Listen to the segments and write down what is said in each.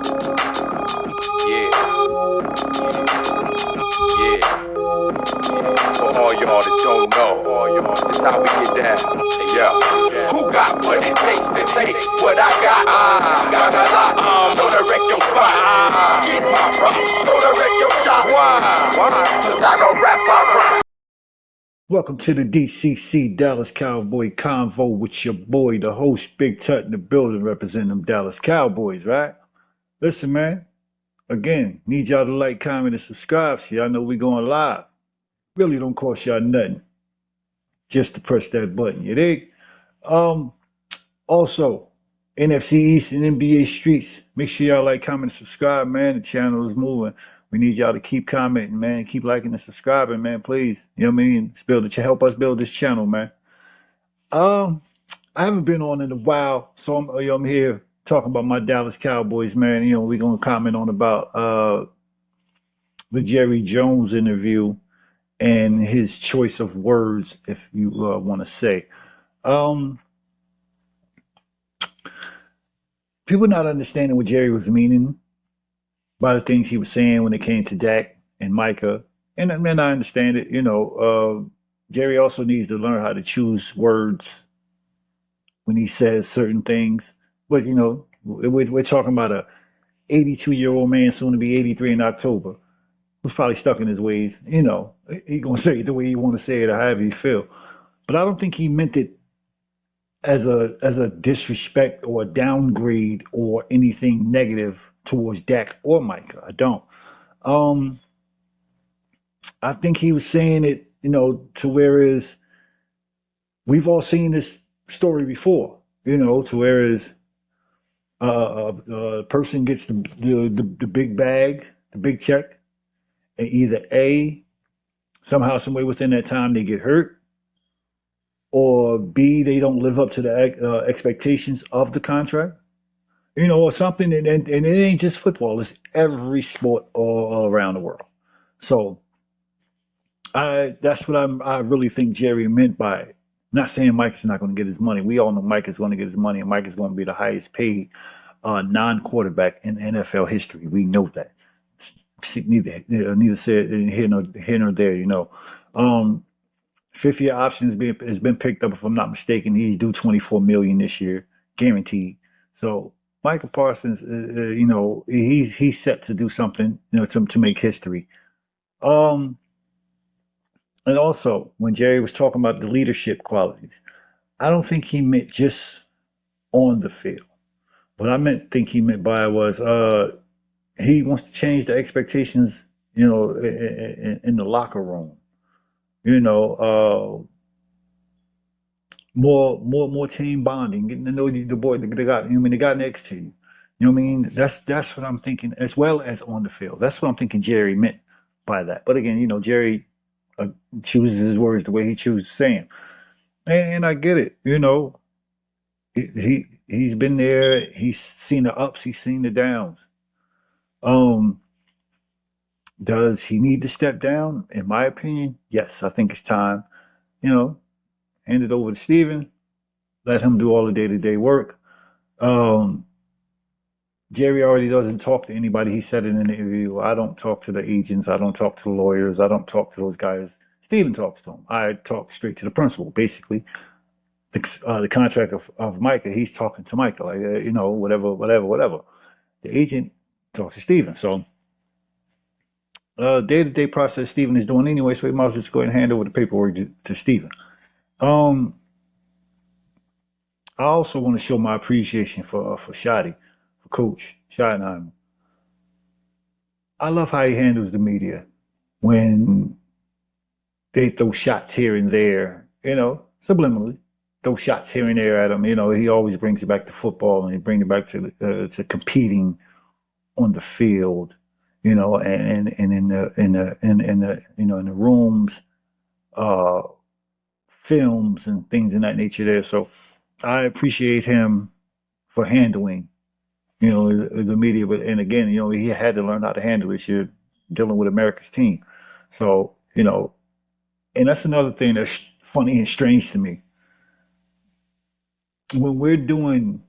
Yeah, yeah. For all y'all that don't know, this how we get down. Hey, yo. Who got what it takes to take what I got? Got a lot, so to wreck your spot. Get my props, so to wreck your shot. Why? Cause I don't rap, I rhyme. Welcome to the DCC Dallas Cowboy Convo with your boy, the host, Big Tut in the building, representing them Dallas Cowboys, right? Listen, man, again, need y'all to like, comment, and subscribe so y'all know we going live. Really don't cost y'all nothing just to press that button, you dig? Um, Also, NFC East and NBA Streets, make sure y'all like, comment, and subscribe, man. The channel is moving. We need y'all to keep commenting, man. Keep liking and subscribing, man, please. You know what I mean? Help us build this channel, man. Um, I haven't been on in a while, so I'm here talking about my Dallas Cowboys, man. We're gonna comment on about the Jerry Jones interview and his choice of words, if you want to say. Um, People not understanding what Jerry was meaning by the things he was saying when it came to Dak and Micah, and I understand it. Jerry also needs to learn how to choose words when he says certain things. But we're talking about a 82-year-old man, soon to be 83 in October, who's probably stuck in his ways. He gonna say it the way he want to say it or however he feel. But I don't think he meant it as a disrespect or a downgrade or anything negative towards Dak or Micah. I don't. Um, I think he was saying it, to whereas we've all seen this story before, to whereas a person gets the big bag, the big check, and either A, somehow, some way within that time they get hurt, or B, they don't live up to the expectations of the contract, or something. And it ain't just football; it's every sport all around the world. So that's what I really think Jerry meant by it. Not saying Mike is not going to get his money. We all know Mike is going to get his money, and Mike is going to be the highest paid non-quarterback in NFL history. We know that. Neither said here nor there. Um, Fifth year option has been picked up. If I'm not mistaken, he's due 24 million this year, guaranteed. So Michael Parsons, he's set to do something, to make history. Um, and also when Jerry was talking about the leadership qualities, I don't think he meant just on the field. What think he meant by it was he wants to change the expectations, in the locker room. You know, more team bonding, getting to know the boy, the guy next to you. You know what I mean? That's what I'm thinking, as well as on the field. That's what I'm thinking Jerry meant by that. But again, Jerry uh, chooses his words the way he chooses to say them, and I get it. He's been there. He's seen the ups. He's seen the downs. Um, does he need to step down? In my opinion, yes. I think it's time. You know, hand it over to Steven. Let him do all the day-to-day work. Um, Jerry already doesn't talk to anybody. He said it in the interview. I don't talk to the agents. I don't talk to the lawyers. I don't talk to those guys. Steven talks to them. I talk straight to the principal, basically. The contract of Micah, he's talking to Micah, like, whatever. The agent talks to Steven. So, day-to-day process Steven is doing anyway, so we might as well just go ahead and hand over the paperwork to Steven. Um, I also want to show my appreciation for Shotty, for Coach Schottenheimer. I love how he handles the media when they throw shots here and there, subliminally throw shots here and there at him. He always brings it back to football and he brings it back to competing on the field, and in the rooms, uh, films and things in that nature there. So I appreciate him for handling, the media. But and again, he had to learn how to handle this year dealing with America's team. So, and that's another thing that's funny and strange to me. When we're doing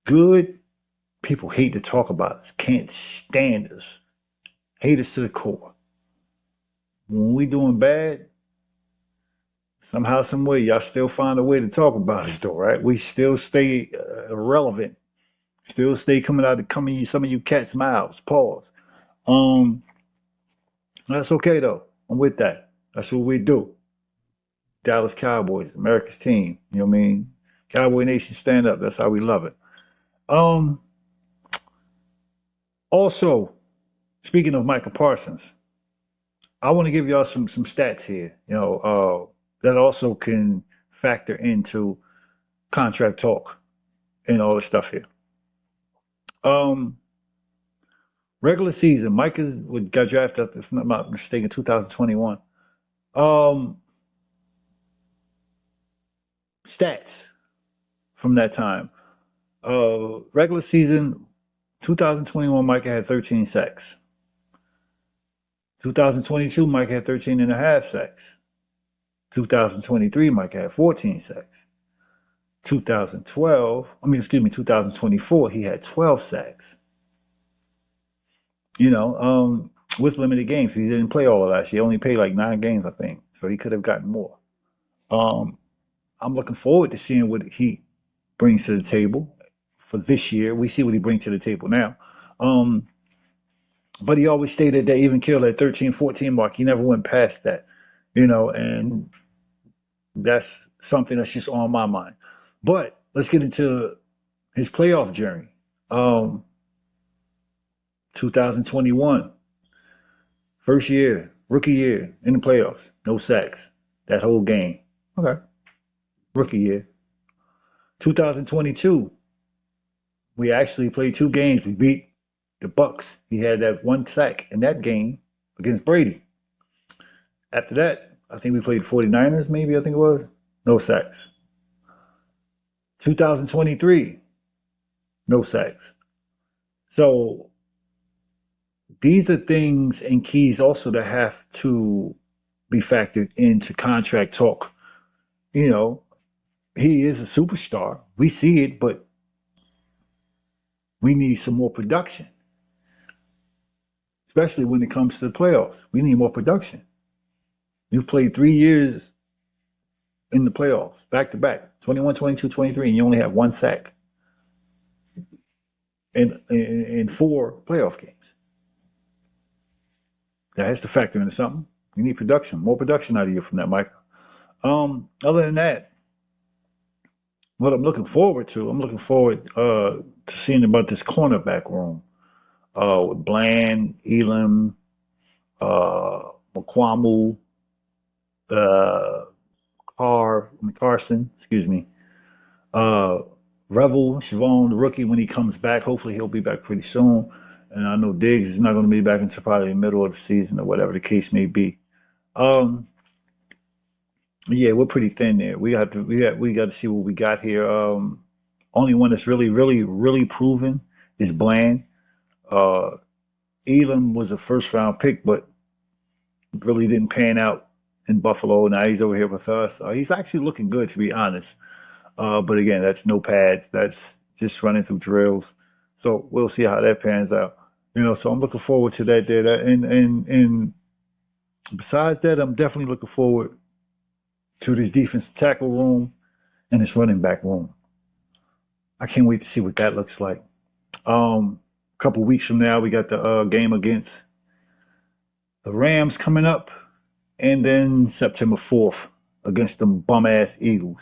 good, People hate to talk about us, can't stand us, hate us to the core. When we doing bad, somehow, some way, y'all still find a way to talk about us, though, right? We still stay relevant, still stay coming some of you cats' mouths. Pause. Um, that's okay though. I'm with that. That's what we do. Dallas Cowboys, America's team. You know what I mean? Cowboy Nation, stand up. That's how we love it. Um, Also, speaking of Michael Parsons, I want to give y'all some stats here. That also can factor into contract talk and all this stuff here. Um, Regular season, Mike got drafted, if I'm not mistaken, 2021. Um, Stats from that time. Regular season, 2021, Mike had 13 sacks. 2022, Mike had 13 and a half sacks. 2023, Mike had 14 sacks. 2024, he had 12 sacks. With limited games, he didn't play all of last year. He only played like 9 games, I think, so he could have gotten more. Um, I'm looking forward to seeing what he brings to the table for this year. We see what he brings to the table now. Um, but he always stayed at that even kill at 13, 14 mark. He never went past that, and that's something that's just on my mind. But let's get into his playoff journey. Um, 2021, first year, rookie year in the playoffs, no sacks that whole game. Okay, rookie year. 2022, we actually played 2 games. We beat the Bucks. He had that 1 sack in that game against Brady. After that, I think we played 49ers, maybe, I think it was. No sacks. 2023, no sacks. So these are things and keys also that have to be factored into contract talk. You know, he is a superstar. We see it, but we need some more production, especially when it comes to the playoffs. We need more production. You've played 3 years in the playoffs, back to back, 21, 22, 23, and you only have 1 sack in 4 playoff games. That has to factor into something. You need production, more production out of you from that, Mike. Other than that, what I'm looking forward to seeing about this cornerback room with Bland, Elam, McQuamu, uh, Carson, excuse me, uh, Revel, Siobhan, the rookie, when he comes back. Hopefully, he'll be back pretty soon. And I know Diggs is not going to be back until probably the middle of the season or whatever the case may be. Um, yeah, we're pretty thin there. We got to see what we got here. Only one that's really, really, really proven is Bland. Uh, Elam was a first round pick, but really didn't pan out in Buffalo. Now he's over here with us. He's actually looking good, to be honest. But again, that's no pads. That's just running through drills. So we'll see how that pans out. So I'm looking forward to that there. And besides that, I'm definitely looking forward to this defensive tackle room and this running back room. I can't wait to see what that looks like. A couple weeks from now, we got the game against the Rams coming up, and then September 4th against them bum ass Eagles.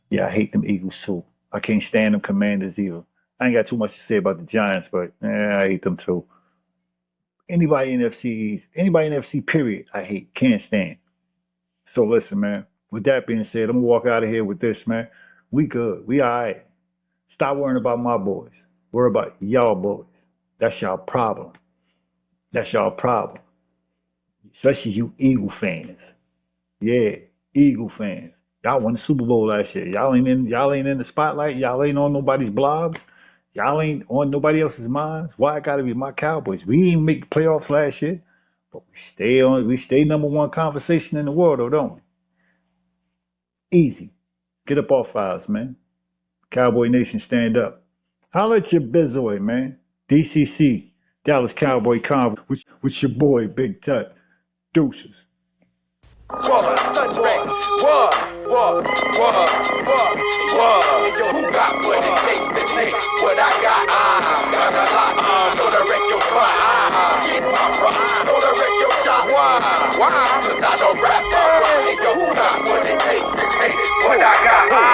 Yeah, I hate them Eagles too. I can't stand them Commanders either. I ain't got too much to say about the Giants, but I hate them too. Anybody in NFC period, I hate, can't stand. So listen, man. With that being said, I'm gonna walk out of here with this, man. We good. We all right. Stop worrying about my boys. Worry about y'all boys. That's y'all problem. That's y'all problem. Especially you Eagle fans. Yeah, Eagle fans. Y'all won the Super Bowl last year. Y'all ain't in the spotlight. Y'all ain't on nobody's blogs. Y'all ain't on nobody else's minds. Why it gotta be my Cowboys? We didn't make the playoffs last year, but we stay number one conversation in the world, though, don't we? Easy. Get up off files, man. Cowboy Nation, stand up. Holla at your bizoid, man. DCC, Dallas Cowboy Convo, with your boy, Big Tut. Deuces. What? Who got what it takes to take what I got? Got a lot. Gonna wreck your spot. Get my props. Gonna wreck your shot. Why? Cause I don't rap. Hey, yo, who got what it takes to take what I got?